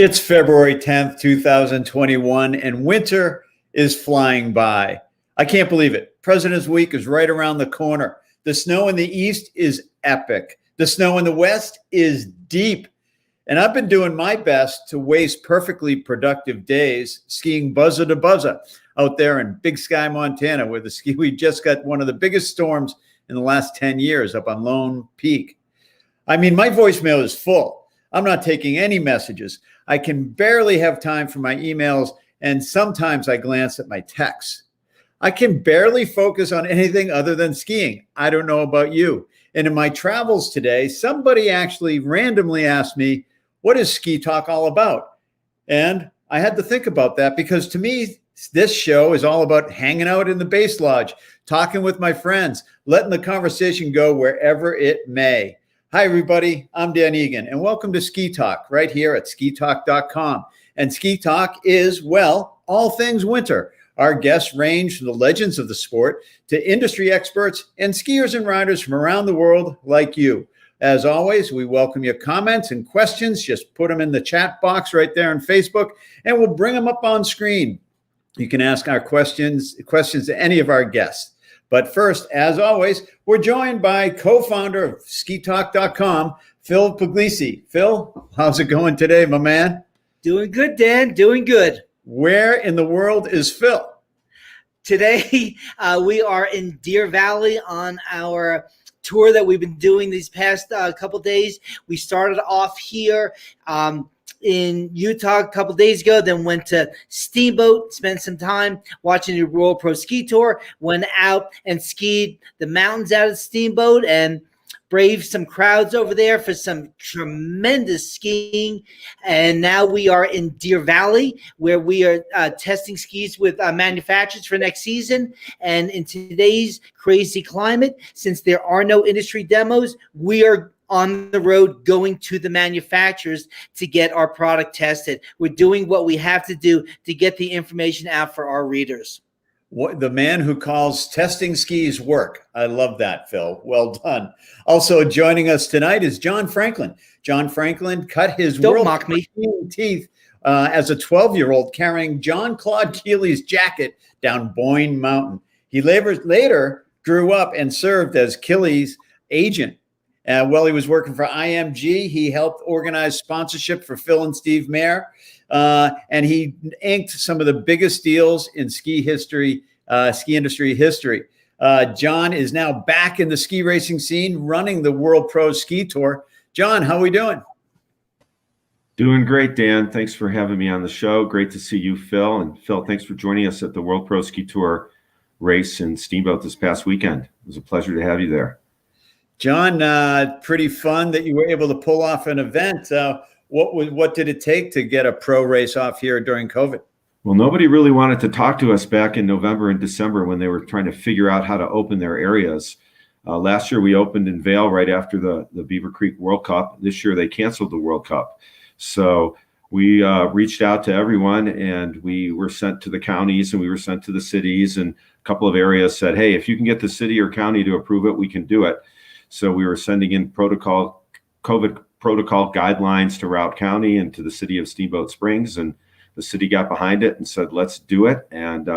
It's February 10th, 2021, and winter is flying by. I can't believe it. President's Week is right around the corner. The snow in the east is epic. The snow in the west is deep. And I've been doing my best to waste perfectly productive days skiing buzzer to buzzer out there in Big Sky, Montana, where we just got one of the biggest storms in the last 10 years up on Lone Peak. I mean, my voicemail is full. I'm not taking any messages. I can barely have time for my emails, and sometimes I glance at my texts. I can barely focus on anything other than skiing. I don't know about you. And in my travels today, somebody actually randomly asked me, what is Ski Talk all about? And I had to think about that because to me, this show is all about hanging out in the base lodge, talking with my friends, letting the conversation go wherever it may. Hi, everybody. I'm Dan Egan, and welcome to Ski Talk right here at skitalk.com. And Ski Talk is, well, all things winter. Our guests range from the legends of the sport to industry experts and skiers and riders from around the world like you. As always, we welcome your comments and questions. Just put them in the chat box right there on Facebook, and we'll bring them up on screen. You can ask our questions to any of our guests. But first, as always, we're joined by co-founder of skitalk.com, Phil Puglisi. Phil, how's it going today, my man? Doing good, Dan. Doing good. Where in the world is Phil? Today, we are in Deer Valley on our tour that we've been doing these past couple days. We started off here in Utah a couple days ago, then went to Steamboat, spent some time watching the World Pro Ski Tour, went out and skied the mountains out of Steamboat and braved some crowds over there for some tremendous skiing. And now we are in Deer Valley, where we are testing skis with manufacturers for next season. And in today's crazy climate, since there are no industry demos, we are on the road going to the manufacturers to get our product tested. We're doing what we have to do to get the information out for our readers. What, the man who calls testing skis work. I love that, Phil. Well done. Also joining us tonight is John Franklin. John Franklin cut his world teeth as a 12-year-old carrying John Claude Keeley's jacket down Boyne Mountain. He later grew up and served as Keeley's agent. While he was working for IMG, he helped organize sponsorship for Phil and Steve Mayer, and he inked some of the biggest deals in ski industry history. John is now back in the ski racing scene, running the World Pro Ski Tour. John, how are we doing? Doing great, Dan. Thanks for having me on the show. Great to see you, Phil. And Phil, thanks for joining us at the World Pro Ski Tour race in Steamboat this past weekend. It was a pleasure to have you there. John, pretty fun that you were able to pull off an event. What did it take to get a pro race off here during COVID? Well, nobody really wanted to talk to us back in November and December when they were trying to figure out how to open their areas. Last year, we opened in Vail right after the Beaver Creek World Cup. This year, they canceled the World Cup. So we reached out to everyone, and we were sent to the counties, and we were sent to the cities, and a couple of areas said, hey, if you can get the city or county to approve it, we can do it. So we were sending in COVID protocol guidelines to Routt County and to the city of Steamboat Springs, and the city got behind it and said, let's do it. And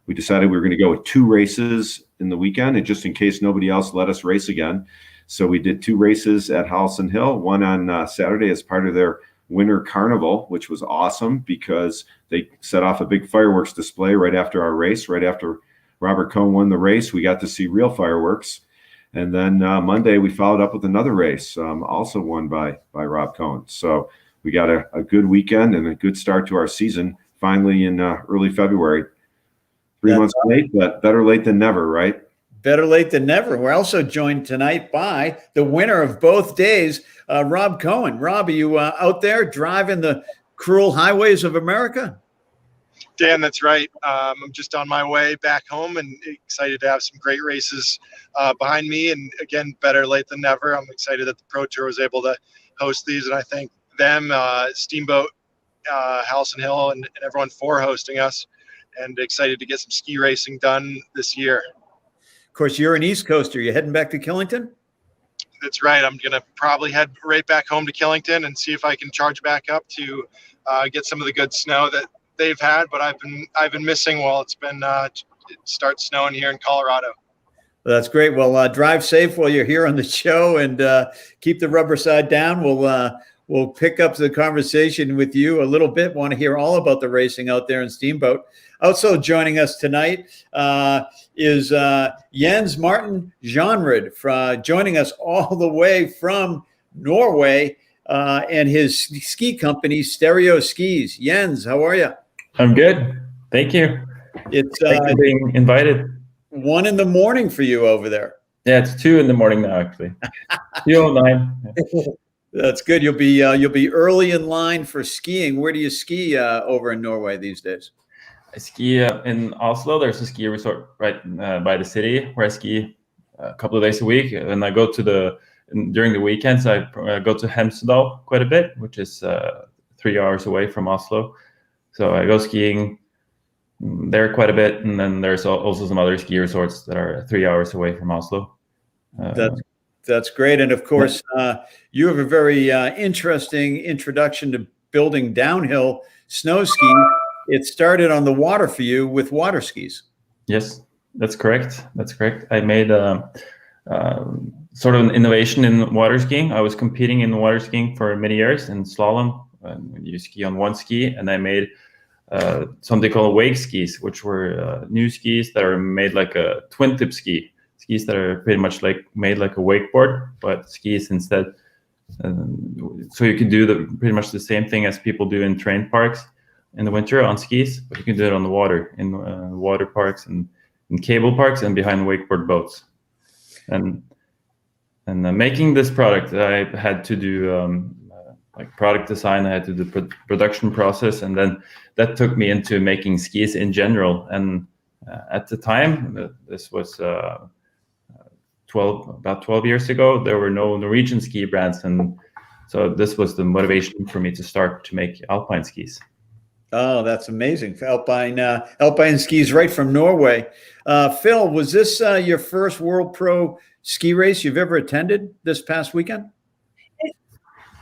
we decided we were going to go with 2 races in the weekend, and just in case nobody else let us race again. So we did 2 races at Howelsen Hill, one on Saturday as part of their winter carnival, which was awesome because they set off a big fireworks display right after our race. Right after Robert Cohn won the race, we got to see real fireworks. And then Monday, we followed up with another race, also won by Rob Cohn. So we got a good weekend and a good start to our season, finally in early February. 3 months late, but better late than never, right? Better late than never. We're also joined tonight by the winner of both days, Rob Cohn. Rob, are you out there driving the cruel highways of America? Dan, that's right. I'm just on my way back home and excited to have some great races behind me. And again, better late than never. I'm excited that the Pro Tour was able to host these, and I thank them, Steamboat, Howelsen Hill, and everyone for hosting us. And excited to get some ski racing done this year. Of course, you're an East Coaster. You heading back to Killington? That's right. I'm going to probably head right back home to Killington and see if I can charge back up to get some of the good snow that they've had. But I've been missing while it's been it starts snowing here in Colorado. Well, that's great. Well, drive safe while you're here on the show, and keep the rubber side down. We'll pick up the conversation with you a little bit. Want to hear all about the racing out there in Steamboat. Also joining us tonight is Jens Martin Janrud, joining us all the way from Norway, and his ski company, Stereo Skis. Jens, how are you? I'm good. Thank you. It's Thanks for being invited. 1 a.m. for you over there. Yeah, it's 2 a.m. now, actually. 2:09. That's good. You'll be early in line for skiing. Where do you ski over in Norway these days? I ski in Oslo. There's a ski resort right by the city where I ski a couple of days a week. And I go during the weekends, I go to Hemsedal quite a bit, which is 3 hours away from Oslo. So I go skiing there quite a bit. And then there's also some other ski resorts that are 3 hours away from Oslo. That's great. And of course, you have a very interesting introduction to building downhill snow skis. It started on the water for you with water skis. Yes, that's correct. I made sort of an innovation in water skiing. I was competing in water skiing for many years in slalom, when you ski on one ski, and I made something called wake skis, which were new skis that are made like a twin tip ski. Skis that are pretty much made like a wakeboard, but skis instead. So you can do pretty much the same thing as people do in train parks in the winter on skis, but you can do it on the water, in water parks and in cable parks and behind wakeboard boats. And making this product, I had to do like product design. I had to do production process, and then that took me into making skis in general. And at the time, this was about 12 years ago, there were no Norwegian ski brands, and so this was the motivation for me to start to make alpine skis. Oh, that's amazing. Alpine skis right from Norway. Phil, was this your first World Pro ski race you've ever attended this past weekend?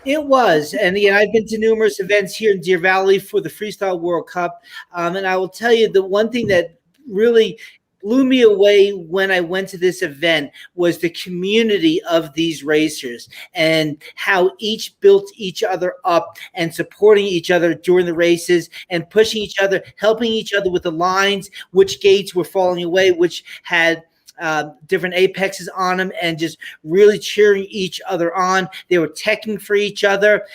It was. And again, I've been to numerous events here in Deer Valley for the Freestyle World Cup. And I will tell you, the one thing that really blew me away when I went to this event was the community of these racers and how each built each other up and supporting each other during the races and pushing each other, helping each other with the lines, which gates were falling away, which had different apexes on them, and just really cheering each other on. They were teching for each other.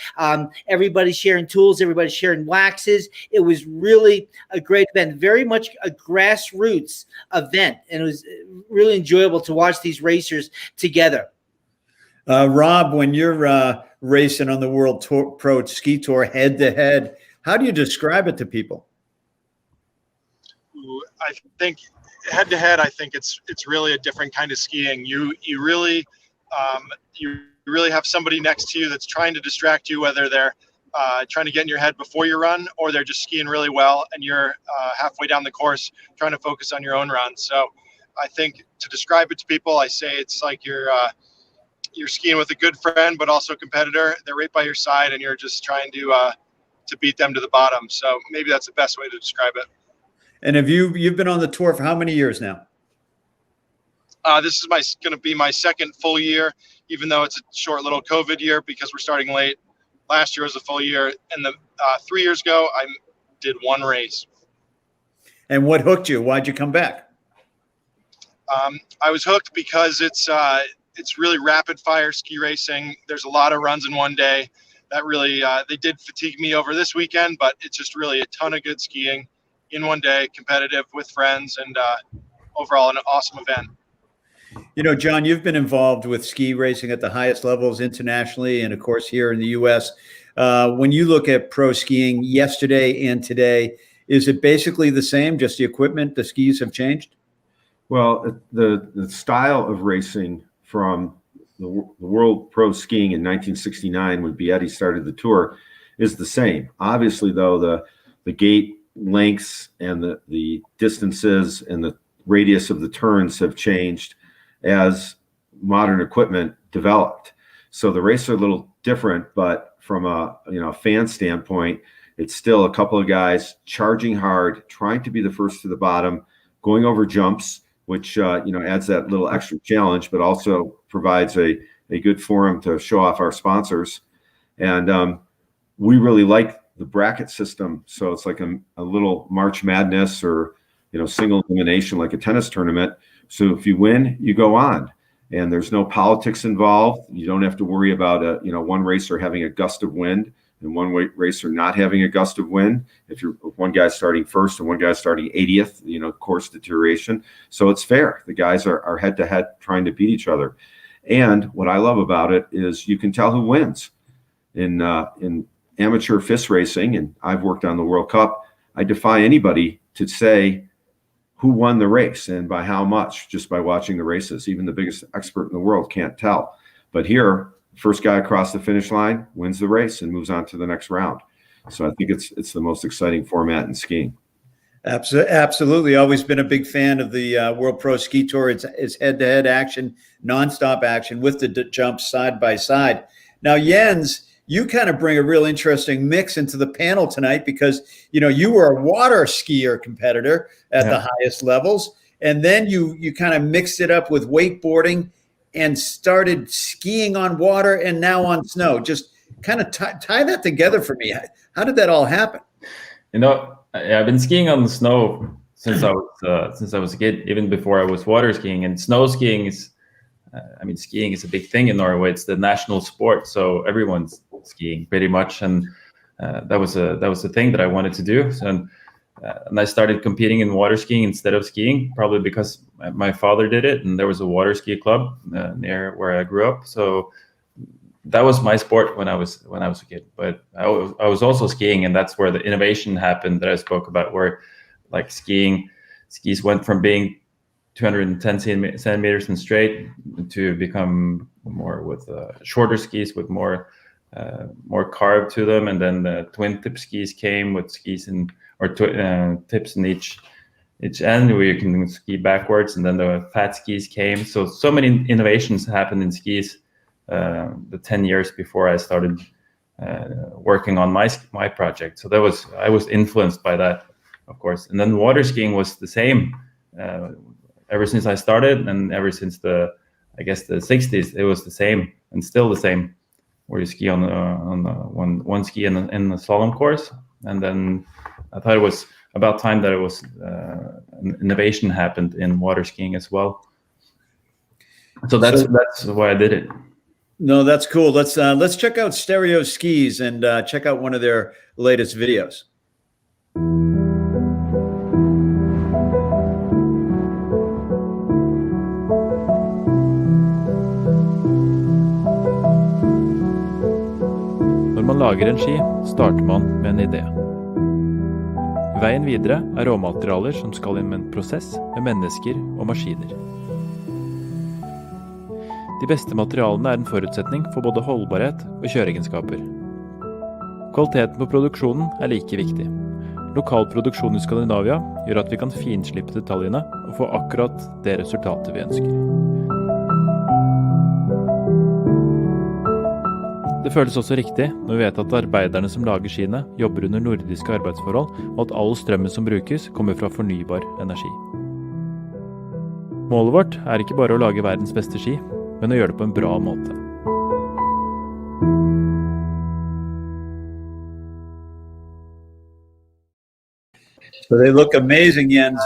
Everybody sharing tools, everybody sharing waxes. It was really a great event, very much a grassroots event, and it was really enjoyable to watch these racers together. Rob, when you're racing on the World Pro Ski Tour head to head, how do you describe it to people? I think head to head, I think it's really a different kind of skiing. You really have somebody next to you that's trying to distract you, whether they're trying to get in your head before you run, or they're just skiing really well and you're halfway down the course trying to focus on your own run. So I think to describe it to people, I say it's like you're skiing with a good friend, but also a competitor. They're right by your side and you're just trying to beat them to the bottom. So maybe that's the best way to describe it. And you've been on the tour for how many years now? This is going to be my second full year, even though it's a short little COVID year because we're starting late. Last year was a full year, and 3 years ago I did one race. And what hooked you? Why'd you come back? I was hooked because it's really rapid fire ski racing. There's a lot of runs in one day. That really they did fatigue me over this weekend, but it's just really a ton of good skiing in one day, competitive with friends, and overall an awesome event. You know, John, you've been involved with ski racing at the highest levels internationally and, of course, here in the U.S. When you look at pro skiing yesterday and today, is it basically the same, just the equipment, the skis have changed? Well, the style of racing from the World Pro Skiing in 1969, when Beatty started the tour, is the same. Obviously, though, the gate lengths and the distances and the radius of the turns have changed as modern equipment developed. So the races are a little different, but from a fan standpoint, it's still a couple of guys charging hard, trying to be the first to the bottom, going over jumps, which adds that little extra challenge, but also provides a good forum to show off our sponsors. And we really like the bracket system. So it's like a little March Madness or single elimination, like a tennis tournament. So if you win, you go on, and there's no politics involved. You don't have to worry about one racer having a gust of wind and one racer not having a gust of wind. If you're one guy starting first and one guy starting 80th, course deterioration. So it's fair. The guys are head to head trying to beat each other. And what I love about it is you can tell who wins. In amateur FIS racing, and I've worked on the World Cup, I defy anybody to say who won the race and by how much just by watching the races. Even the biggest expert in the world can't tell. But here, first guy across the finish line wins the race and moves on to the next round. So I think it's the most exciting format in skiing. Absolutely. Always been a big fan of the World Pro Ski Tour. It's head-to-head action, nonstop action with the jumps side by side. Now, Jens, you kind of bring a real interesting mix into the panel tonight because, you were a water skier competitor at the highest levels. And then you kind of mixed it up with wakeboarding and started skiing on water and now on snow. Just kind of tie that together for me. How did that all happen? I've been skiing on the snow since I was a kid, even before I was water skiing. And snow skiing is, skiing is a big thing in Norway. It's the national sport, so everyone's skiing pretty much. And that was a thing that I wanted to do. And I started competing in water skiing instead of skiing, probably because my father did it, and there was a water ski club near where I grew up. So that was my sport when I was a kid. But I was also skiing, and that's where the innovation happened that I spoke about, where like skis went from being 210 centimeters in straight to become more with shorter skis with more carb to them, and then the twin tip skis came with skis tips in each end where you can ski backwards, and then the fat skis came. So many innovations happened in skis the 10 years before I started working on my project. So I was influenced by that, of course. And then water skiing was the same ever since I started, and ever since the 60s, it was the same and still the same, where you ski on one ski in the slalom course. And then I thought it was about time that it was an innovation happened in water skiing as well. So that's why I did it. No, that's cool. Let's check out Stereo Skis and check out one of their latest videos. Når man lager en ski, starter man med en idé. Veien videre er råmaterialer som skal inn med en prosess med mennesker og maskiner. De beste materialene er en forutsetning for både holdbarhet og kjøreegenskaper. Kvaliteten på produksjonen er like viktig. Lokal produksjon i Skandinavia gjør at vi kan finslippe detaljene og få akkurat det resultatet vi ønsker. Det føles også riktig når vi vet at arbeiderne som lager skiene jobber under nordiske arbeidsforhold, og at all strømmen som brukes kommer fra fornybar energi. Målet vårt er ikke bare å lage verdens beste ski, men å gjøre det på en bra måte. So they look amazing, Jens.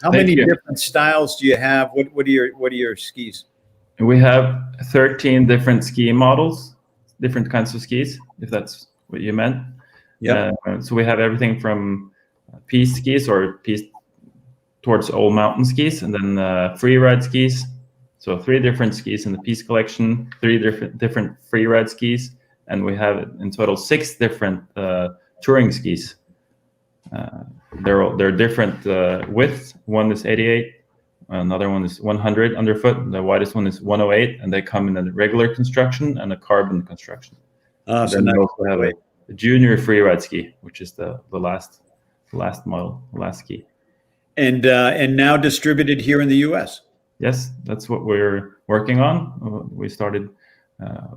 How many different styles do you have? What are your skis? We have 13 different ski models, different kinds of skis, if that's what you meant. Yeah. So we have everything from piste skis or piste towards old mountain skis, and then free ride skis. So 3 different skis in the piste collection, 3 different free ride skis, and we have in total 6 different touring skis. They're different widths. One is 88, another one is 100 underfoot. The widest one is 108, and they come in a regular construction and a carbon construction. So then we also have a junior free ride ski, which is the last model, the last ski. And now distributed here in the U.S. yes, that's what we're working on. We started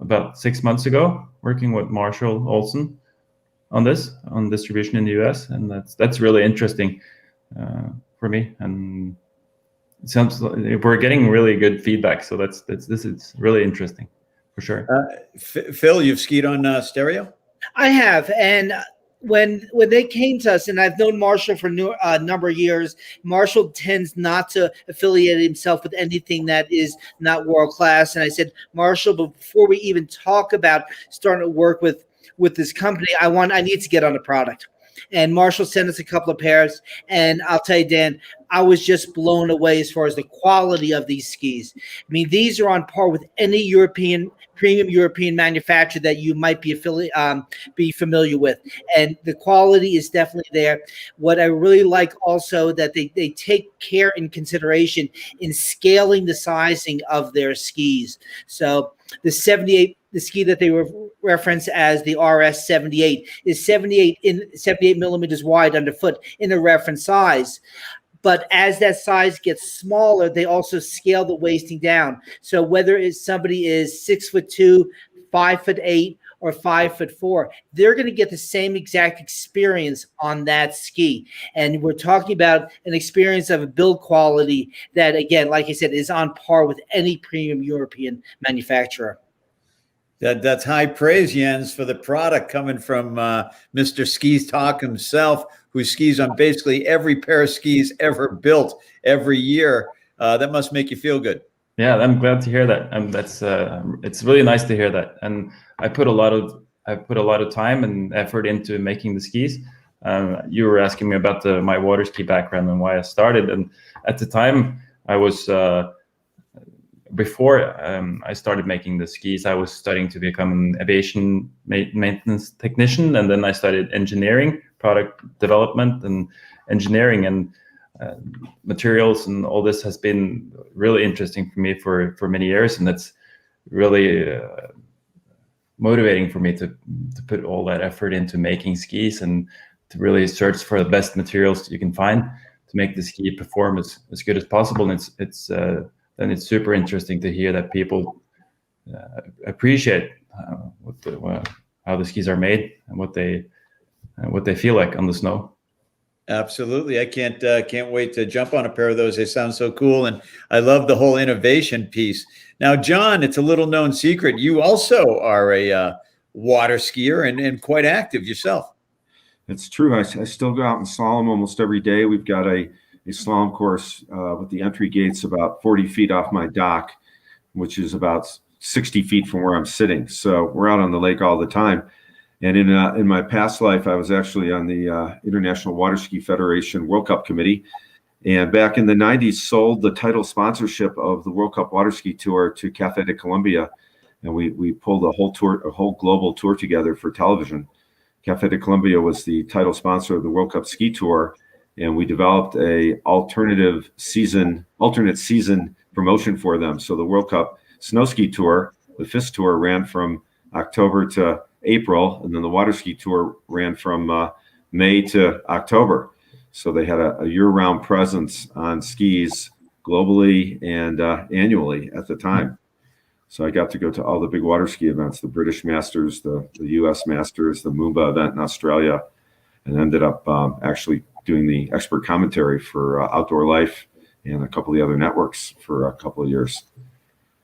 about 6 months ago, working with Marshall Olsen on distribution in the US, and that's really interesting for me. And it sounds like we're getting really good feedback, so this is really interesting for sure. Phil, you've skied on stereo? I have, and when they came to us, and I've known Marshall for a number of years, Marshall tends not to affiliate himself with anything that is not world class. And I said, Marshall, before we even talk about starting to work with this company, I need to get on the product. And Marshall sent us a couple of pairs, and I'll tell you, Dan, I was just blown away as far as the quality of these skis. I mean, these are on par with any premium European manufacturer that you might be familiar with, and the quality is definitely there. What I really like also that they take care and consideration in scaling the sizing of their skis. So the 78, the ski that they reference as the RS 78 is 78 millimeters wide underfoot in a reference size. But as that size gets smaller, they also scale the waisting down. So whether somebody is 6'2", 5'8", or 5'4", they're going to get the same exact experience on that ski. And we're talking about an experience of a build quality that, again, like I said, is on par with any premium European manufacturer. That's high praise, Jens, for the product coming from Mr. Skis Talk himself, who skis on basically every pair of skis ever built every year. That must make you feel good. Yeah, I'm glad to hear that. It's really nice to hear that. And I put a lot of time and effort into making the skis. You were asking me about my water ski background and why I started. And at the time, I was before I started making the skis, I was studying to become an aviation maintenance technician, and then I studied engineering, product development, and engineering, and materials, and all this has been really interesting for me for many years, and that's really motivating for me to put all that effort into making skis and to really search for the best materials you can find to make the ski perform as good as possible. And it's super interesting to hear that people appreciate how the skis are made and what they feel like on the snow. Absolutely. I can't wait to jump on a pair of those. They sound so cool. And I love the whole innovation piece. Now, John, it's a little known secret. You also are a water skier and quite active yourself. It's true. I still go out and slalom almost every day. We've got a slalom course with the entry gates about 40 feet off my dock, which is about 60 feet from where I'm sitting. So we're out on the lake all the time. And in my past life, I was actually on the International Water Ski Federation World Cup Committee. And back in the 90s, sold the title sponsorship of the World Cup Water Ski Tour to Café de Colombia. And we pulled a whole global tour together for television. Café de Colombia was the title sponsor of the World Cup Ski Tour. And we developed a alternate season promotion for them. So the World Cup Snow Ski Tour, the FIS Tour, ran from October to April, and then the Water Ski Tour ran from May to October. So they had a year-round presence on skis globally and annually at the time. So I got to go to all the big water ski events, the British Masters, the US Masters, the Moomba event in Australia, and ended up actually doing the expert commentary for Outdoor Life and a couple of the other networks for a couple of years.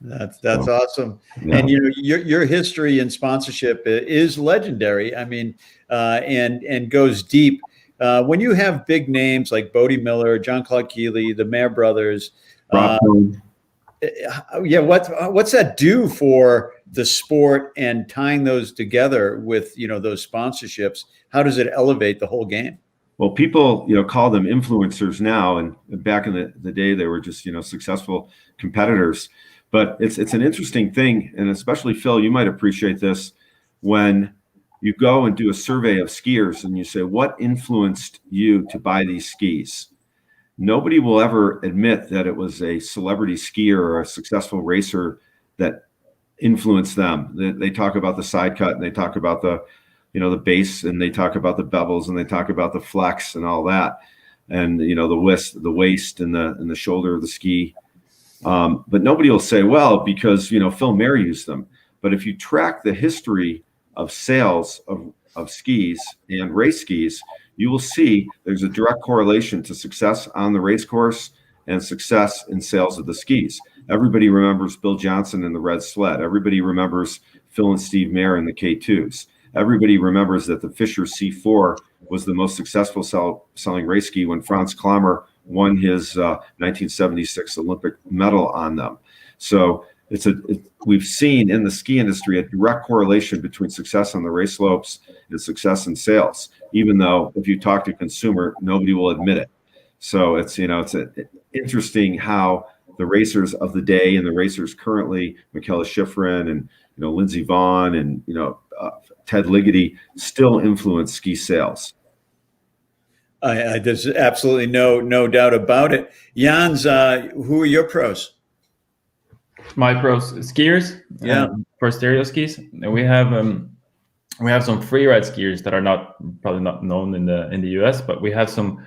That's awesome. Yeah. And your history in sponsorship is legendary. I mean, and goes deep. When you have big names like Bodie Miller, John Claude Keeley, the Mayer brothers, what's that do for the sport and tying those together with those sponsorships? How does it elevate the whole game? Well, people, call them influencers now, and back in the day, they were just, successful competitors. But it's an interesting thing, and especially Phil, you might appreciate this when you go and do a survey of skiers and you say, what influenced you to buy these skis? Nobody will ever admit that it was a celebrity skier or a successful racer that influenced them. They talk about the side cut, and they talk about the base, and they talk about the bevels, and they talk about the flex and all that, and the waist and the shoulder of the ski. But nobody will say, well, because, Phil Mayer used them. But if you track the history of sales of skis and race skis, you will see there's a direct correlation to success on the race course and success in sales of the skis. Everybody remembers Bill Johnson in the red sled. Everybody remembers Phil and Steve Mayer in the K2s. Everybody remembers that the Fischer C4 was the most successful selling race ski when Franz Klammer won his 1976 Olympic medal on them. So we've seen in the ski industry a direct correlation between success on the race slopes and success in sales, even though if you talk to consumer, nobody will admit it. So it's interesting how the racers of the day and the racers currently, Michaela Schifrin and Lindsey Vonn and Ted Ligety, still influence ski sales. There's absolutely no doubt about it. Jans, who are your pros? My pros, skiers. Yeah. For stereo skis, we have some freeride skiers that are probably not known in the US, but we have some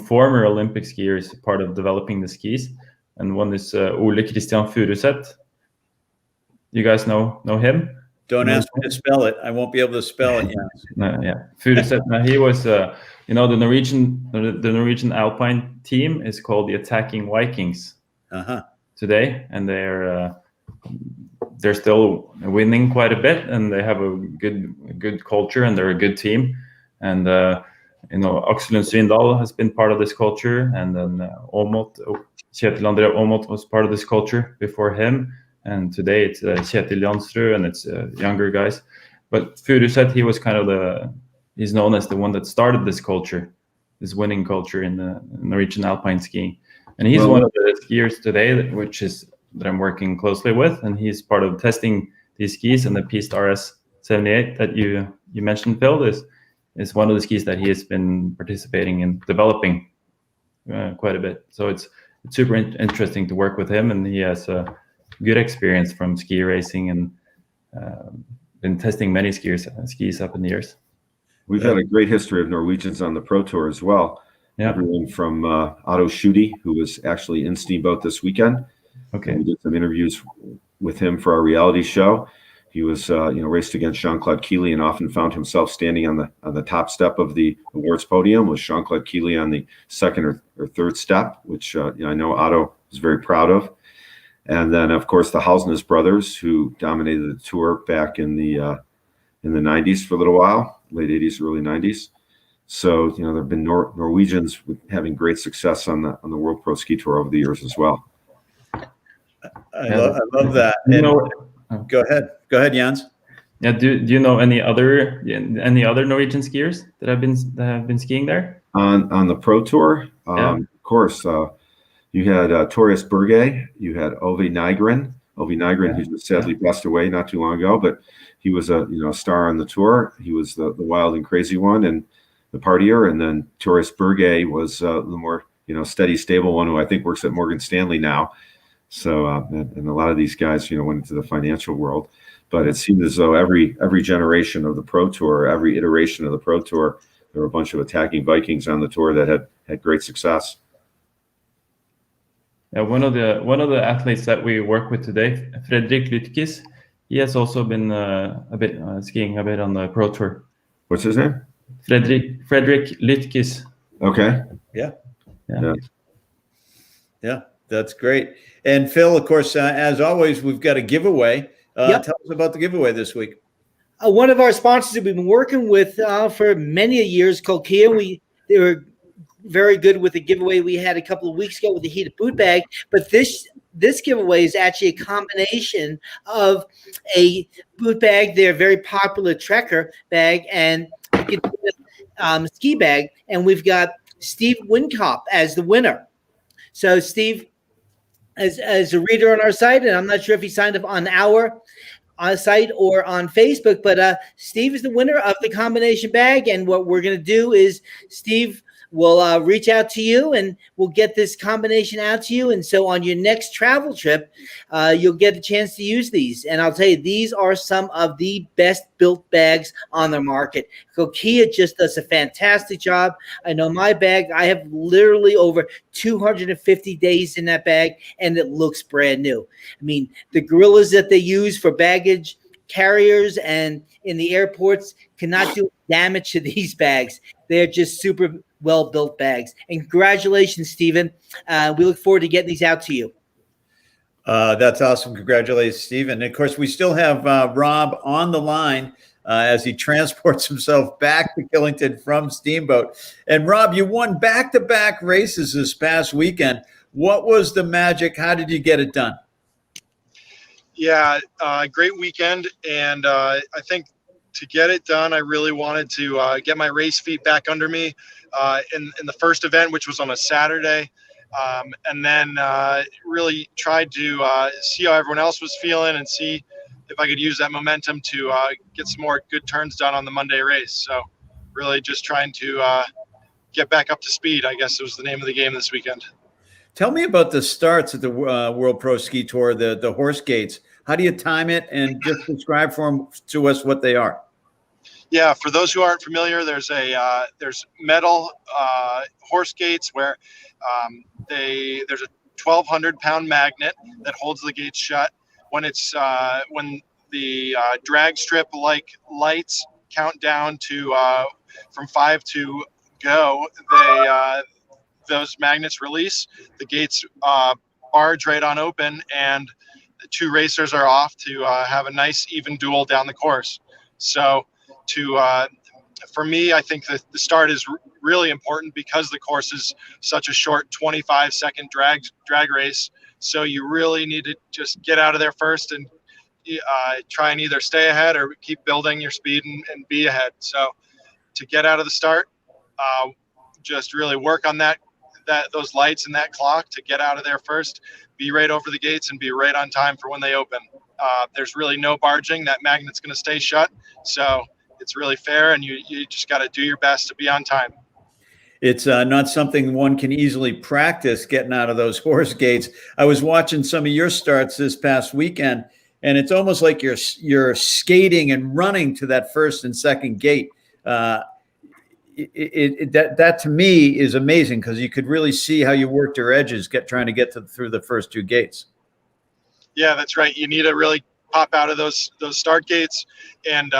former Olympic skiers part of developing the skis, and one is Ole Christian Furuset. You guys know him? Don't ask me to spell it. I won't be able to spell it. Yeah, Furuset. He was, the Norwegian Alpine team is called the Attacking Vikings today, and they're still winning quite a bit, and they have a good culture, and they're a good team. And Axel Svindal has been part of this culture, and then Kjetil André Aamodt was part of this culture before him. And today it's Kjetil Jansrud, and it's younger guys. But Furuset, he was kind of he's known as the one that started this culture, this winning culture in the Norwegian Alpine skiing. And he's one of the skiers today, that I'm working closely with, and he's part of testing these skis. And the Piste RS 78 that you mentioned, Phil, is one of the skis that he has been participating in developing quite a bit. So it's super interesting to work with him, and he has a good experience from ski racing and been testing many skis up in the years. We've had a great history of Norwegians on the Pro Tour as well. Yeah. Everyone from Otto Schutte, who was actually in Steamboat this weekend. Okay. And we did some interviews with him for our reality show. He was, raced against Jean-Claude Keely and often found himself standing on the top step of the awards podium with Jean-Claude Keely on the second or third step, which I know Otto was very proud of. And then, of course, the Howelsen brothers, who dominated the tour back in the 90s for a little while, late 80s, early 90s. So, there have been Norwegians having great success on the World Pro Ski Tour over the years as well. I love that. Go ahead, Jans. Yeah. Do you know any other Norwegian skiers that have been skiing there on the Pro Tour? Of course. You had Torres Berge. You had Ove Nygren. Ove Nygren, who sadly passed away not too long ago, but he was a star on the tour. He was the wild and crazy one and the partier. And then Torres Berge was the more steady, stable one, who I think works at Morgan Stanley now. So and a lot of these guys went into the financial world. But it seemed as though every generation of the Pro Tour, every iteration of the Pro Tour, there were a bunch of attacking Vikings on the tour that had great success. Yeah, one of the athletes that we work with today, Fredrik Lytkis, he has also been skiing a bit on the Pro Tour. What's his name? Fredrik Lytkis. Okay. Yeah, that's great. And Phil, of course, as always, we've got a giveaway. Tell us about the giveaway this week. One of our sponsors that we've been working with for many years, called Kia. They were very good with the giveaway we had a couple of weeks ago with the heated boot bag. But this giveaway is actually a combination of a boot bag, their very popular Trekker bag, and ski bag. And we've got Steve Wincop as the winner. So Steve, as a reader on our site, and I'm not sure if he signed up on our site or on Facebook, but Steve is the winner of the combination bag. And what we're going to do is Steve we'll reach out to you and we'll get this combination out to you. And so on your next travel trip, you'll get a chance to use these. And I'll tell you, these are some of the best built bags on the market. Kokia just does a fantastic job. I know my bag, I have literally over 250 days in that bag, and it looks brand new. I mean, the gorillas that they use for baggage carriers and in the airports cannot do damage to these bags. They're just super well-built bags. And congratulations, Stephen. We look forward to getting these out to you. That's awesome. Congratulations, Stephen. And of course, we still have Rob on the line as he transports himself back to Killington from Steamboat. And Rob, you won back-to-back races this past weekend. What was the magic? How did you get it done? Yeah, great weekend. And I think to get it done, I really wanted to get my race feet back under me in the first event, which was on a Saturday. And then really tried to see how everyone else was feeling and see if I could use that momentum to get some more good turns done on the Monday race. So really just trying to get back up to speed, I guess was the name of the game this weekend. Tell me about the starts at the World Pro Ski Tour, the horse gates. How do you time it? And just describe to us what they are. Yeah, for those who aren't familiar, there's metal horse gates where there's a 1,200-pound magnet that holds the gates shut. When the drag strip like lights count down to from 5 to go, those magnets release. The gates barge right on open, and the two racers are off to have a nice even duel down the course. So for me, I think that the start is really important because the course is such a short 25-second drag race. So you really need to just get out of there first and try and either stay ahead or keep building your speed and be ahead. So to get out of the start, just really work on those lights and that clock to get out of there first, be right over the gates and be right on time for when they open. There's really no barging. That magnet's going to stay shut. So it's really fair, and you just got to do your best to be on time. It's not something one can easily practice, getting out of those horse gates. I was watching some of your starts this past weekend, and it's almost like you're skating and running to that first and second gate. That to me is amazing because you could really see how you worked your edges trying to get through the first two gates. Yeah, that's right. You need to really pop out of those start gates, and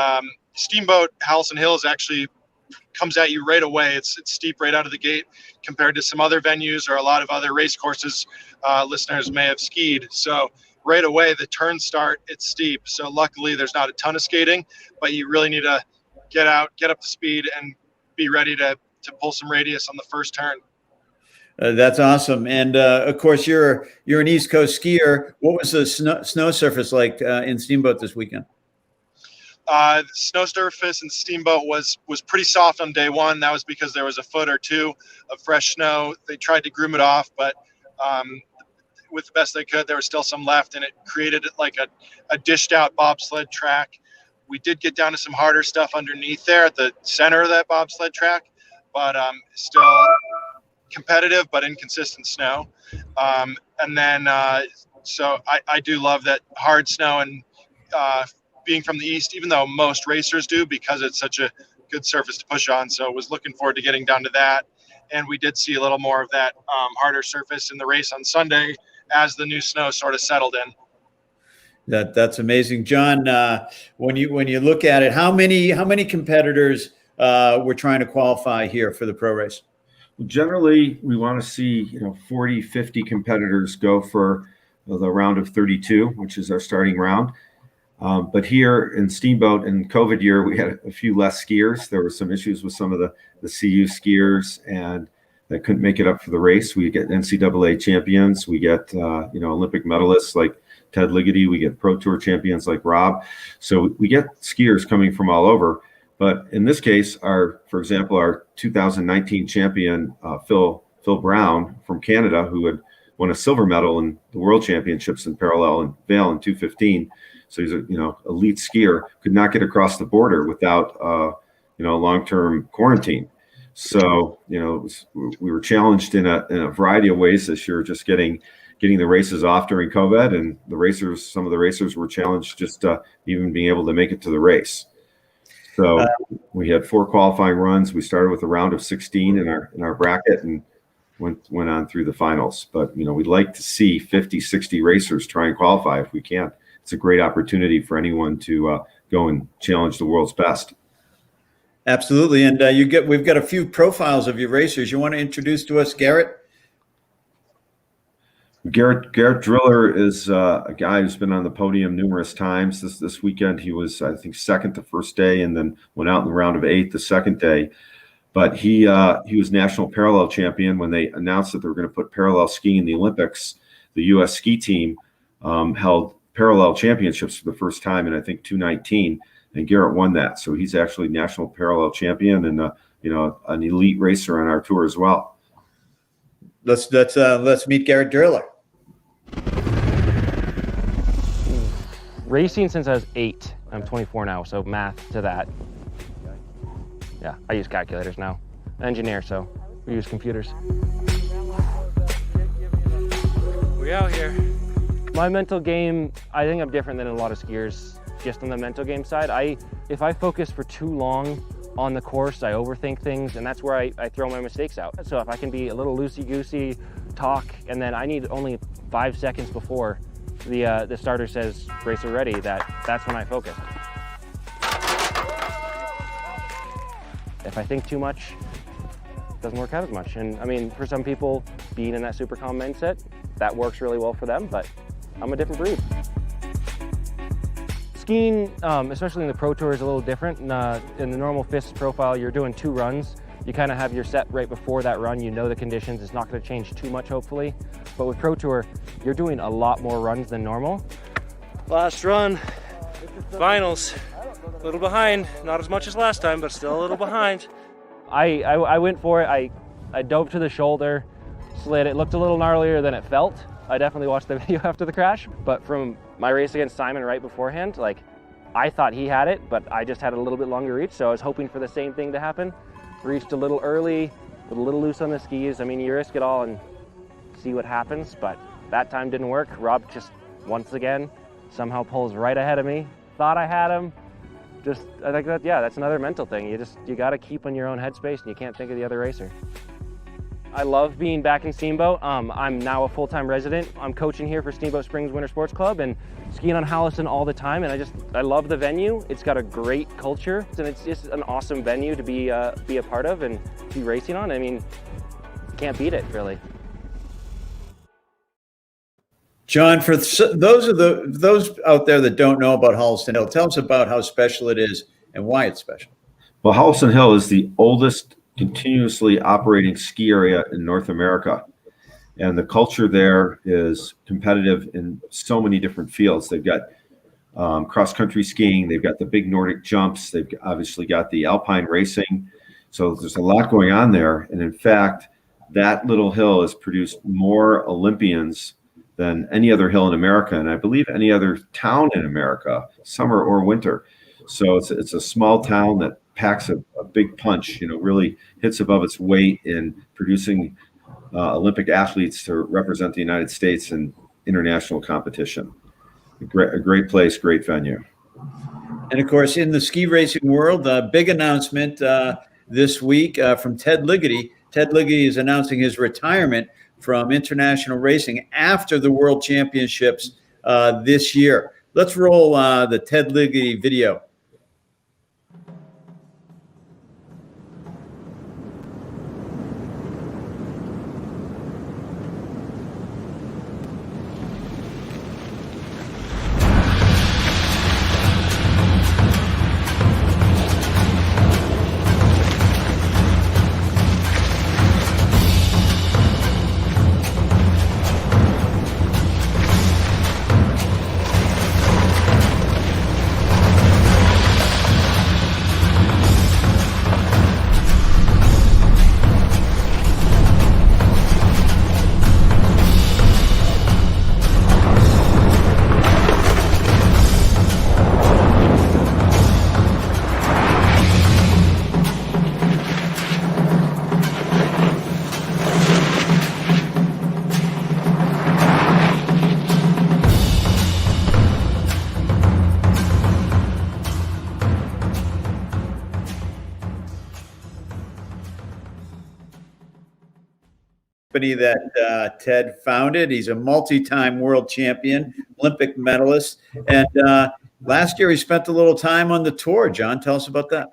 Steamboat Howelsen Hills actually comes at you right away. It's steep right out of the gate compared to some other venues or a lot of other race courses listeners may have skied. So right away, the turns start, it's steep. So luckily there's not a ton of skating, but you really need to get out, get up to speed, and be ready to pull some radius on the first turn. That's awesome. And of course, you're an East Coast skier. What was the snow surface like in Steamboat this weekend? The snow surface in Steamboat was pretty soft on day one. That was because there was a foot or two of fresh snow. They tried to groom it off, but with the best they could, there was still some left, and it created like a dished out bobsled track. We did get down to some harder stuff underneath there at the center of that bobsled track, but still competitive but inconsistent snow. And then so I do love that hard snow, and being from the East, even though most racers do, because it's such a good surface to push on. So was looking forward to getting down to that. And we did see a little more of that harder surface in the race on Sunday as the new snow sort of settled in. That's amazing, John. When you look at it, how many competitors were trying to qualify here for the pro race? Generally, we want to see 40, 50 competitors go for the round of 32, which is our starting round. But here in Steamboat in COVID year, we had a few less skiers. There were some issues with some of the CU skiers, and that couldn't make it up for the race. We get NCAA champions. We get Olympic medalists like Ted Ligety. We get Pro Tour champions like Rob. So we get skiers coming from all over. But in this case, for example, our 2019 champion, Phil Brown from Canada, who had won a silver medal in the World Championships in parallel in Vail in 2:15. So he's a elite skier, could not get across the border without long-term quarantine. So, we were challenged in a variety of ways this year, just getting the races off during COVID, and some of the racers were challenged just even being able to make it to the race. So we had 4 qualifying runs. We started with a round of 16 in our bracket and went on through the finals. But, we'd like to see 50, 60 racers try and qualify if we can. It's a great opportunity for anyone to go and challenge the world's best. Absolutely. And we've got a few profiles of your racers. You want to introduce to us Garrett? Garrett Driller is a guy who's been on the podium numerous times. This weekend he was, I think, second the first day, and then went out in the round of 8 the second day. But he was national parallel champion when they announced that they were going to put parallel skiing in the Olympics. The U.S. ski team held parallel championships for the first time in, I think, 2019, and Garrett won that. So he's actually national parallel champion and an elite racer on our tour as well. Let's meet Garrett Durham. Racing since I was 8. I'm 24 now, so math to that. Yeah, I use calculators now. Engineer, so we use computers. We out here. My mental game, I think I'm different than a lot of skiers, just on the mental game side. If I focus for too long on the course, I overthink things, and that's where I throw my mistakes out. So if I can be a little loosey-goosey, talk, and then I need only 5 seconds before the starter says racer ready, that's when I focus. If I think too much, it doesn't work out as much. And I mean, for some people, being in that super calm mindset, that works really well for them, but I'm a different breed. Skiing, especially in the Pro Tour, is a little different. In the normal FIS profile, you're doing 2 runs. You kind of have your set right before that run. You know the conditions. It's not going to change too much, hopefully. But with Pro Tour, you're doing a lot more runs than normal. Last run, finals, a little behind. Not as much as last time, but still a little behind. I went for it. I dove to the shoulder, slid. It looked a little gnarlier than it felt. I definitely watched the video after the crash. But from my race against Simon right beforehand, I thought he had it, but I just had a little bit longer reach. So I was hoping for the same thing to happen. Reached a little early, a little loose on the skis. I mean, you risk it all and see what happens, but that time didn't work. Rob just, once again, somehow pulls right ahead of me. Thought I had him. I think that's another mental thing. You got to keep in your own headspace, and you can't think of the other racer. I love being back in Steamboat. I'm now a full-time resident. I'm coaching here for Steamboat Springs Winter Sports Club and skiing on Howelsen all the time. And I love the venue. It's got a great culture, and it's just an awesome venue to be a part of and be racing on. I mean, can't beat it, really. John, for those out there that don't know about Howelsen Hill, tell us about how special it is and why it's special. Well, Howelsen Hill is the oldest continuously operating ski area in North America. And the culture there is competitive in so many different fields. They've got cross-country skiing. They've got the big Nordic jumps. They've obviously got the alpine racing. So there's a lot going on there. And in fact, that little hill has produced more Olympians than any other hill in America, and I believe any other town in America, summer or winter. So it's a small town that packs a big punch, really hits above its weight in producing Olympic athletes to represent the United States in international competition. A great place, great venue. And of course, in the ski racing world, a big announcement this week from Ted Ligety. Ted Ligety is announcing his retirement from international racing after the World Championships this year. Let's roll the Ted Ligety video. company that Ted founded. He's a multi-time world champion, Olympic medalist, and last year he spent a little time on the tour. John, tell us about that.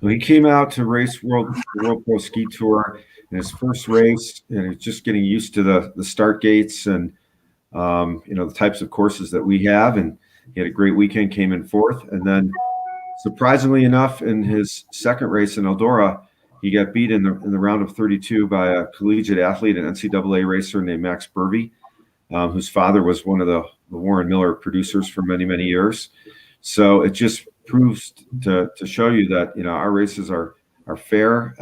Well, he came out to race World Pro Ski Tour in his first race, and he's just getting used to the start gates and the types of courses that we have. And he had a great weekend, came in fourth, and then surprisingly enough, in his second race in Eldora, he got beat in the round of 32 by a collegiate athlete, an NCAA racer named Max Burvey, whose father was one of the Warren Miller producers for many, many years. So it just proves to show you that our races are fair.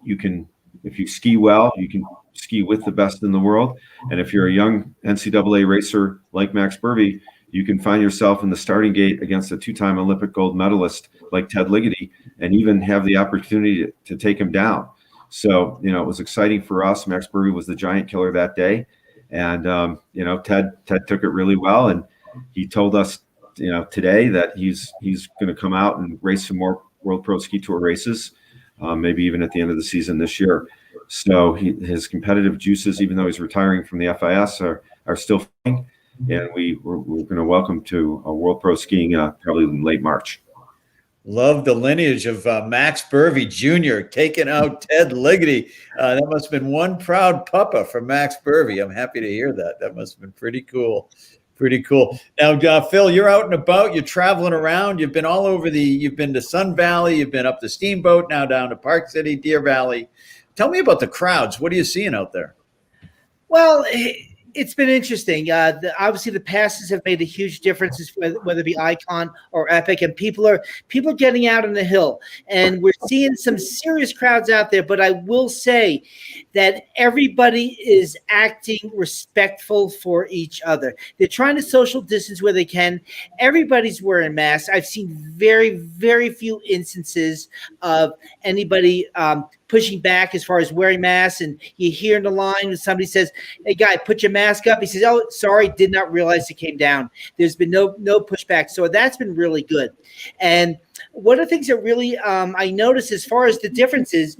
You can, if you ski well, you can ski with the best in the world. And if you're a young NCAA racer like Max Burvey, you can find yourself in the starting gate against a two-time Olympic gold medalist like Ted Ligety, and even have the opportunity to take him down. So, it was exciting for us. Max Burvey was the giant killer that day. And, Ted took it really well. And he told us, today that he's going to come out and race some more World Pro Ski Tour races, maybe even at the end of the season this year. So his competitive juices, even though he's retiring from the FIS, are still flying. And we're going to welcome to World Pro Skiing probably in late March. Love the lineage of Max Burvey Jr. taking out Ted Ligety. That must have been one proud papa for Max Burvey. I'm happy to hear that. That must have been pretty cool. Pretty cool. Now, Phil, you're out and about. You're traveling around. You've been all over you've been to Sun Valley. You've been up to Steamboat, now down to Park City, Deer Valley. Tell me about the crowds. What are you seeing out there? Well, it's been interesting. Obviously, the passes have made a huge difference, whether it be Icon or Epic, and people are getting out on the hill, and we're seeing some serious crowds out there. But I will say that everybody is acting respectful for each other. They're trying to social distance where they can. Everybody's wearing masks. I've seen very, very few instances of anybody pushing back as far as wearing masks. And you hear in the line when somebody says, "Hey, guy, put your mask up." He says, "Oh, sorry, did not realize it came down." There's been no pushback. So that's been really good. And one of the things that really I noticed as far as the differences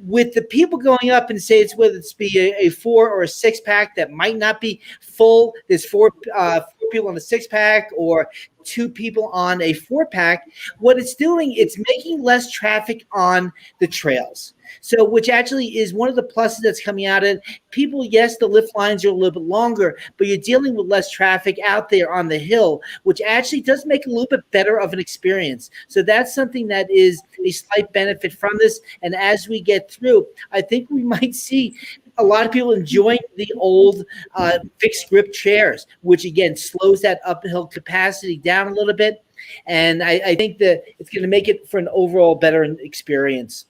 with the people going up and say it's whether it's be a 4 or a 6-pack that might not be full. There's four people on a 6-pack or 2 people on a 4-pack. What it's doing, it's making less traffic on the trails. So, which actually is one of the pluses that's coming out of it. People, yes, the lift lines are a little bit longer, but you're dealing with less traffic out there on the hill, which actually does make a little bit better of an experience. So that's something that is a slight benefit from this. And as we get through, I think we might see a lot of people enjoying the old fixed grip chairs, which again slows that uphill capacity down a little bit. And I think that it's going to make it for an overall better experience.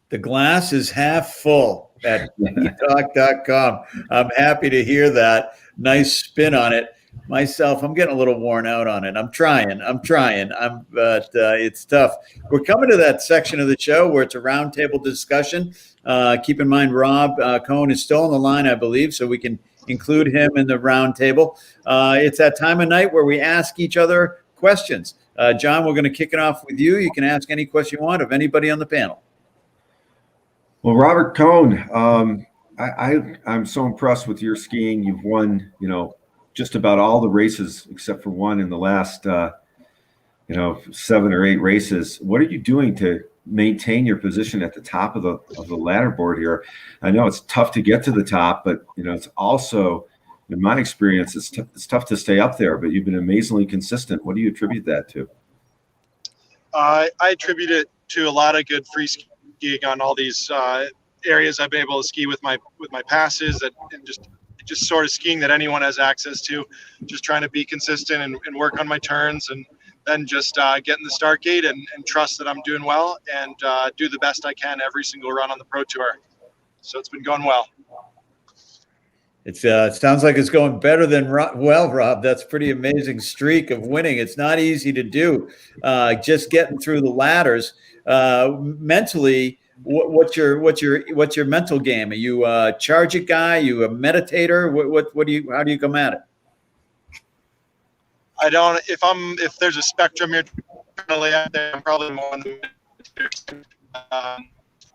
The glass is half full at talk.com. I'm happy to hear that. Nice spin on it. Myself, I'm getting a little worn out on it. I'm trying, but it's tough. We're coming to that section of the show where it's a roundtable discussion. Keep in mind, Rob Cohen is still on the line, I believe, so we can include him in the roundtable. It's that time of night where we ask each other questions. John, we're going to kick it off with you. You can ask any question you want of anybody on the panel. Well, Robert Cohn, I'm so impressed with your skiing. You've won, just about all the races except for one in the last, 7 or 8 races. What are you doing to maintain your position at the top of the ladder board here? I know it's tough to get to the top, but it's also, in my experience, it's tough to stay up there. But you've been amazingly consistent. What do you attribute that to? I attribute it to a lot of good free skiing on all these areas I've been able to ski with my passes and just sort of skiing that anyone has access to, just trying to be consistent and work on my turns, and then just get in the start gate and trust that I'm doing well and do the best I can every single run on the Pro Tour. So it's been going well. It sounds like it's going better than well, Rob. That's a pretty amazing streak of winning. It's not easy to do. Just getting through the ladders. Mentally, what's your mental game? Are you a charge it guy? Are you a meditator? How do you come at it? I don't. If there's a spectrum you're trying to lay out there, I'm probably more on the meditator.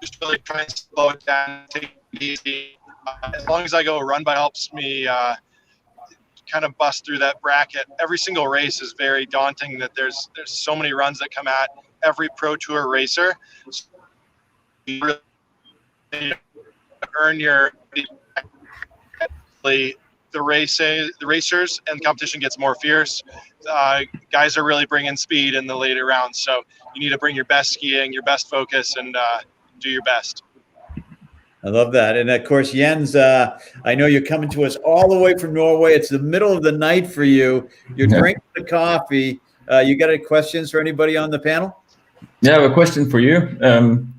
Just really trying to slow it down, take it easy. as long as I go, run by helps me kind of bust through that bracket. Every single race is very daunting. That there's so many runs that come at every Pro Tour racer. So you really earn your the racers, and the competition gets more fierce. Guys are really bringing speed in the later rounds, so you need to bring your best skiing, your best focus, and do your best. I love that. And of course, Jens, I know you're coming to us all the way from Norway. It's the middle of the night for you. You're drinking the coffee. You got any questions for anybody on the panel? Yeah, I have a question for you.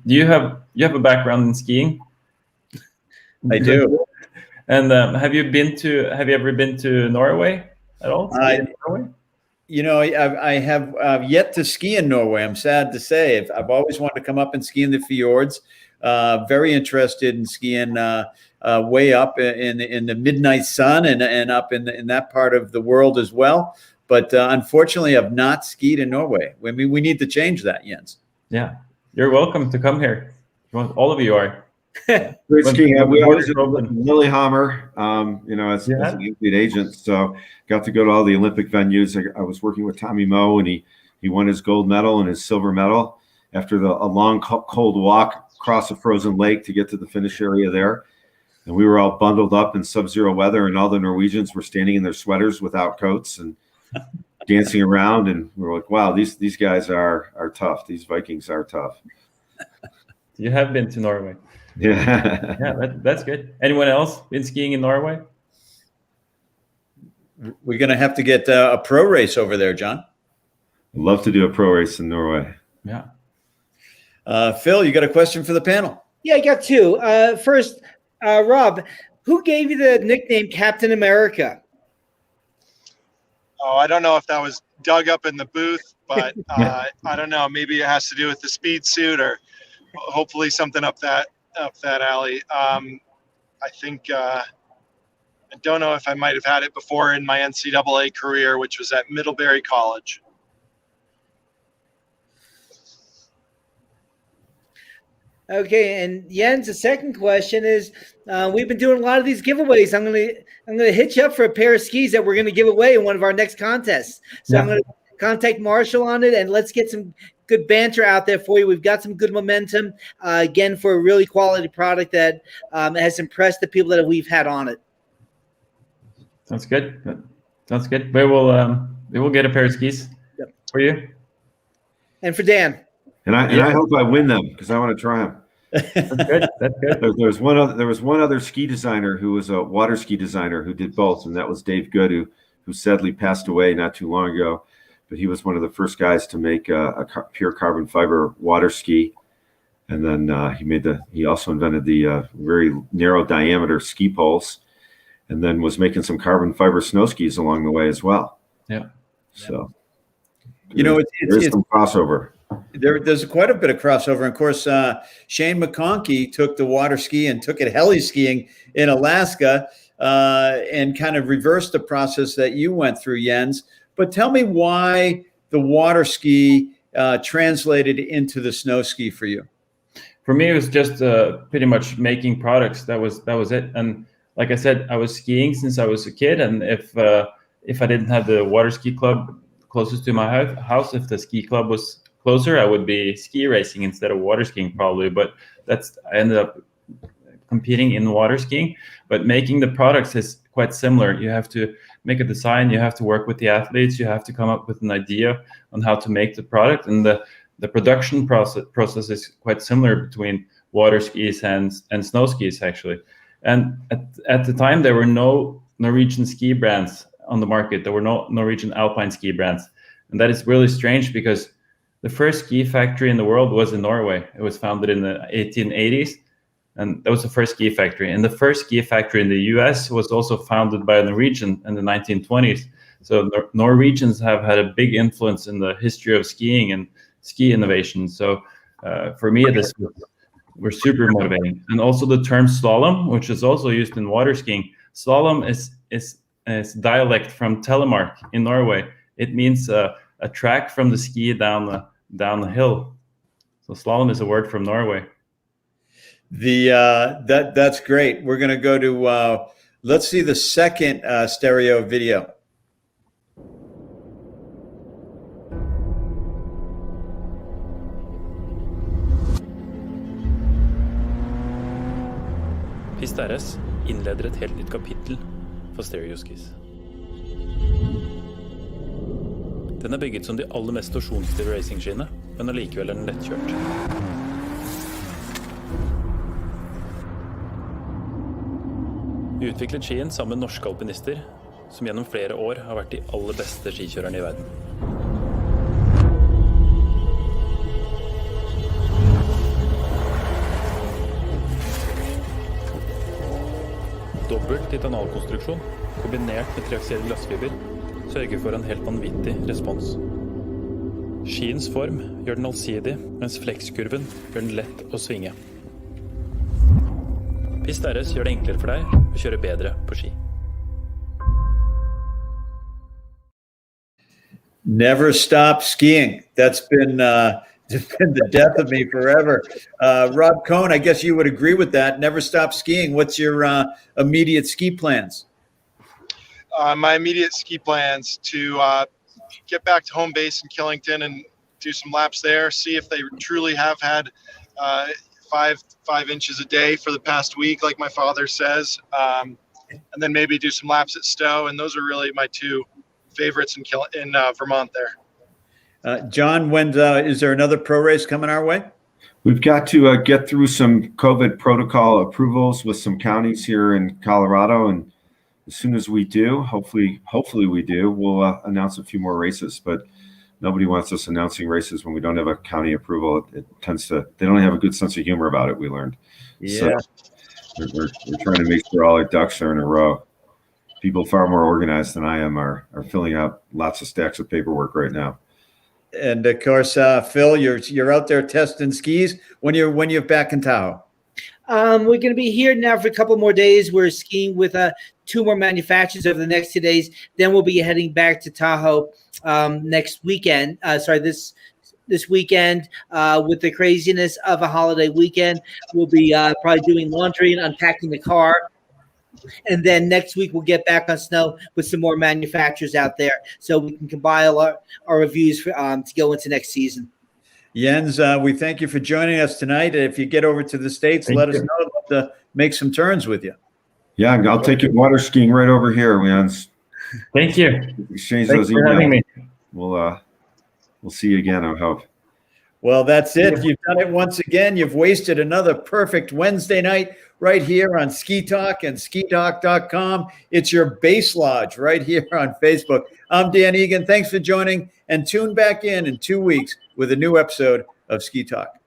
Do you have a background in skiing? I do. And have you ever been to Norway at all? Norway? You know, I have yet to ski in Norway. I'm sad to say. I've always wanted to come up and ski in the fjords. Very interested in skiing way up in the midnight sun and up in that part of the world as well. But unfortunately, I've not skied in Norway. I mean, we need to change that, Jens. Yeah, you're welcome to come here. All of you are. Great skiing. We always did Lillehammer, as an athlete agent. So got to go to all the Olympic venues. I was working with Tommy Moe, and he won his gold medal and his silver medal after a long, cold walk across a frozen lake to get to the finish area there. And we were all bundled up in sub-zero weather, and all the Norwegians were standing in their sweaters without coats and dancing around. And we were like, wow, these guys are tough. These Vikings are tough. You have been to Norway. Yeah. Yeah, that's good. Anyone else been skiing in Norway? We're going to have to get a pro race over there, John. I'd love to do a pro race in Norway. Yeah. Phil, you got a question for the panel? Yeah, I got two. First, Rob, who gave you the nickname Captain America? Oh, I don't know if that was dug up in the booth, but I don't know. Maybe it has to do with the speed suit, or hopefully something up that alley. I think I don't know if I might have had it before in my NCAA career, which was at Middlebury College. Okay, and Jens, the second question is, we've been doing a lot of these giveaways. I'm gonna hit you up for a pair of skis that we're gonna give away in one of our next contests. So I'm gonna contact Marshall on it, and let's get some good banter out there for you. We've got some good momentum again for a really quality product that has impressed the people that we've had on it. Sounds good. Sounds good. We will get a pair of skis for you. And for Dan. And I hope I win them because I want to try them. That's good. That's good. There was one other ski designer who was a water ski designer who did both, and that was Dave Good, who sadly passed away not too long ago. But he was one of the first guys to make a pure carbon fiber water ski, and then he also invented the very narrow diameter ski poles, and then was making some carbon fiber snow skis along the way as well. Yeah. So, it's some crossover. There's quite a bit of crossover. And of course, Shane McConkey took the water ski and took it heli skiing in Alaska and kind of reversed the process that you went through, Jens. But tell me why the water ski translated into the snow ski for you. For me, it was just pretty much making products. That was it. And like I said, I was skiing since I was a kid. And if I didn't have the water ski club closest to my house, if the ski club was closer, I would be ski racing instead of water skiing probably. But I ended up competing in water skiing. But making the products is quite similar. You have to make a design, you have to work with the athletes, you have to come up with an idea on how to make the product, and the production process is quite similar between water skis and snow skis actually. And at the time there were no Norwegian ski brands on the market. There were no Norwegian alpine ski brands, and that is really strange because the first ski factory in the world was in Norway. It was founded in the 1880s. And that was the first ski factory. And the first ski factory in the US was also founded by a Norwegian in the 1920s. So Norwegians have had a big influence in the history of skiing and ski innovation. So for me, this were super motivating. And also the term slalom, which is also used in water skiing. Slalom is dialect from telemark in Norway. It means a track from the ski down the hill. So slalom is a word from Norway. That's great. We're going to go to let's see the second stereo video. Pist RS innleder et helt nytt kapittel for stereoskis. Den er bygget som de aller mest torsjonstive racingskiene, men allikevel er den lettkjørt. Vi utviklet skien sammen med norske alpinister, som gjennom flere år har vært de aller beste skikjørerne i verden. Dobbelt titanalkonstruksjon, kombinert med triaksiell glassfiber, sørger for en helt vanvittig respons. Skiens form gjør den allsidig, mens flekskurven gjør den lett å svinge. Pist RS gjør det enklere for deg å kjøre bedre på ski. Never stop skiing. That's been the death of me forever. Rob Cohn, I guess you would agree with that. Never stop skiing. What's your immediate ski plans? My immediate ski plans to get back to home base in Killington and do some laps there, see if they truly have had 5 inches a day for the past week, like my father says, and then maybe do some laps at Stowe. And those are really my two favorites in Vermont there. John, is there another pro race coming our way? We've got to get through some COVID protocol approvals with some counties here in Colorado, and as soon as we do, hopefully we do, we'll announce a few more races. But nobody wants us announcing races when we don't have a county approval. They don't have a good sense of humor about it, we learned. Yeah. So we're trying to make sure all our ducks are in a row. People far more organized than I am are filling out lots of stacks of paperwork right now. And of course, Phil, you're out there testing skis. When you're back in Tahoe? We're going to be here now for a couple more days. We're skiing with 2 more manufacturers over the next 2 days. Then we'll be heading back to Tahoe next weekend. This weekend with the craziness of a holiday weekend. We'll be probably doing laundry and unpacking the car. And then next week, we'll get back on snow with some more manufacturers out there so we can compile our reviews to go into next season. Jens, we thank you for joining us tonight. If you get over to the States, let us know. I'd love to make some turns with you. Yeah, I'll take you water skiing right over here, Jens. Thank you. Exchange Thanks those for having emails. me. We'll see you again, I hope. Well, that's it. You've done it once again. You've wasted another perfect Wednesday night right here on Ski Talk and skitalk.com. It's your base lodge right here on Facebook. I'm Dan Egan. Thanks for joining, and tune back in 2 weeks with a new episode of Ski Talk.